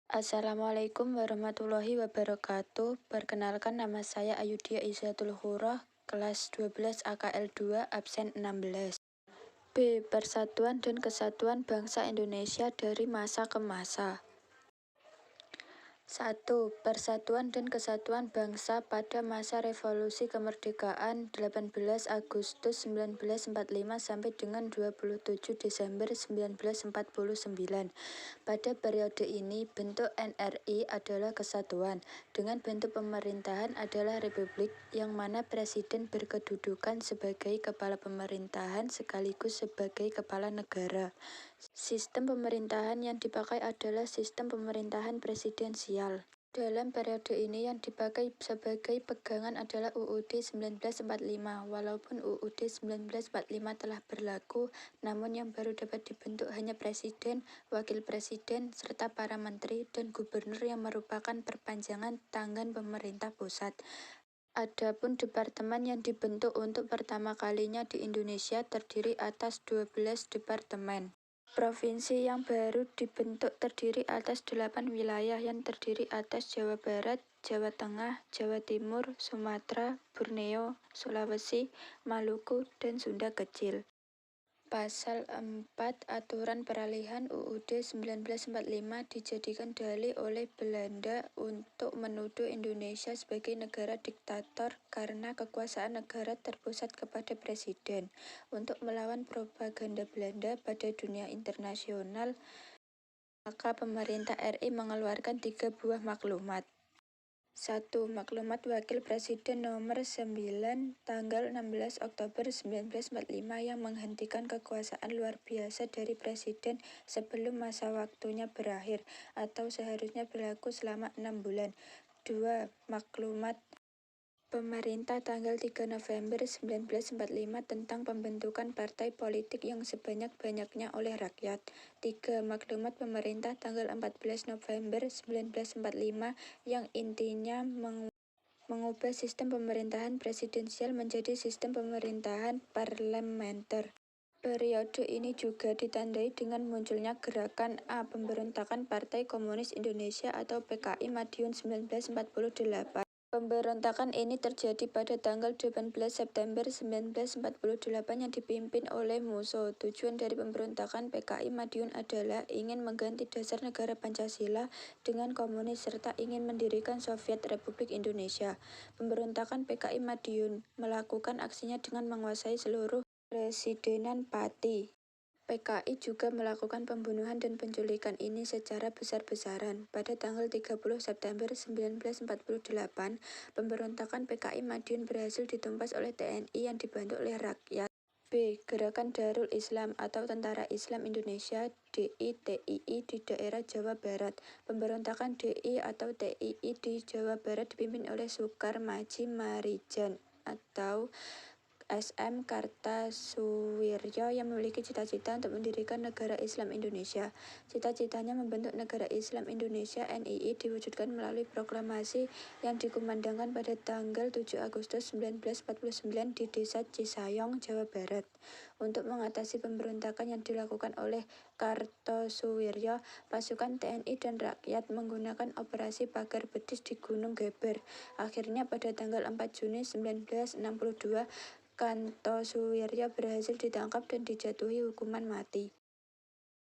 Assalamualaikum warahmatullahi wabarakatuh. Perkenalkan, nama saya Ayudhya Izzatul Hurrah, kelas 12 AKL 2, absen 16. B. Persatuan dan Kesatuan Bangsa Indonesia dari masa ke masa. 1. Persatuan dan Kesatuan Bangsa pada masa Revolusi Kemerdekaan 18 Agustus 1945 sampai dengan 27 Desember 1949. Pada periode ini, bentuk NRI adalah kesatuan, dengan bentuk pemerintahan adalah republik, yang mana presiden berkedudukan sebagai kepala pemerintahan sekaligus sebagai kepala negara. Sistem pemerintahan yang dipakai adalah sistem pemerintahan presidensial. Dalam periode ini yang dipakai sebagai pegangan adalah UUD 1945. Walaupun UUD 1945 telah berlaku, namun yang baru dapat dibentuk hanya presiden, wakil presiden, serta para menteri dan gubernur yang merupakan perpanjangan tangan pemerintah pusat. Adapun departemen yang dibentuk untuk pertama kalinya di Indonesia terdiri atas 12 departemen. Provinsi yang baru dibentuk terdiri atas 8 wilayah yang terdiri atas Jawa Barat, Jawa Tengah, Jawa Timur, Sumatera, Borneo, Sulawesi, Maluku, dan Sunda Kecil. Pasal 4 Aturan Peralihan UUD 1945 dijadikan dalih oleh Belanda untuk menuduh Indonesia sebagai negara diktator karena kekuasaan negara terpusat kepada presiden. Untuk melawan propaganda Belanda pada dunia internasional, maka pemerintah RI mengeluarkan 3 buah maklumat. 1. Maklumat Wakil Presiden nomor 9 tanggal 16 Oktober 1945 yang menghentikan kekuasaan luar biasa dari Presiden sebelum masa waktunya berakhir atau seharusnya berlaku selama 6 bulan. 2. Maklumat Pemerintah tanggal 3 November 1945 tentang pembentukan partai politik yang sebanyak-banyaknya oleh rakyat. 3. Maklumat Pemerintah tanggal 14 November 1945 yang intinya mengubah sistem pemerintahan presidensial menjadi sistem pemerintahan parlementer. Periode ini juga ditandai dengan munculnya gerakan A. Pemberontakan Partai Komunis Indonesia atau PKI Madiun 1948. Pemberontakan ini terjadi pada tanggal 18 September 1948 yang dipimpin oleh Musso. Tujuan dari pemberontakan PKI Madiun adalah ingin mengganti dasar negara Pancasila dengan komunis serta ingin mendirikan Soviet Republik Indonesia. Pemberontakan PKI Madiun melakukan aksinya dengan menguasai seluruh Residenan Pati. PKI juga melakukan pembunuhan dan penculikan ini secara besar-besaran. Pada tanggal 30 September 1948, pemberontakan PKI Madiun berhasil ditumpas oleh TNI yang dibantu oleh rakyat. B. Gerakan Darul Islam atau Tentara Islam Indonesia DITII di daerah Jawa Barat. Pemberontakan DI atau TII di Jawa Barat dipimpin oleh Sukar Maji Marijan atau SM Kartasuwiryo yang memiliki cita-cita untuk mendirikan negara Islam Indonesia. Cita-citanya membentuk negara Islam Indonesia NII diwujudkan melalui proklamasi yang dikumandangkan pada tanggal 7 Agustus 1949 di Desa Cisayong, Jawa Barat. Untuk mengatasi pemberontakan yang dilakukan oleh Kartosuwiryo, pasukan TNI dan rakyat menggunakan operasi pagar betis di Gunung Geber. Akhirnya pada tanggal 4 Juni 1962, Kartosuwiryo berhasil ditangkap dan dijatuhi hukuman mati.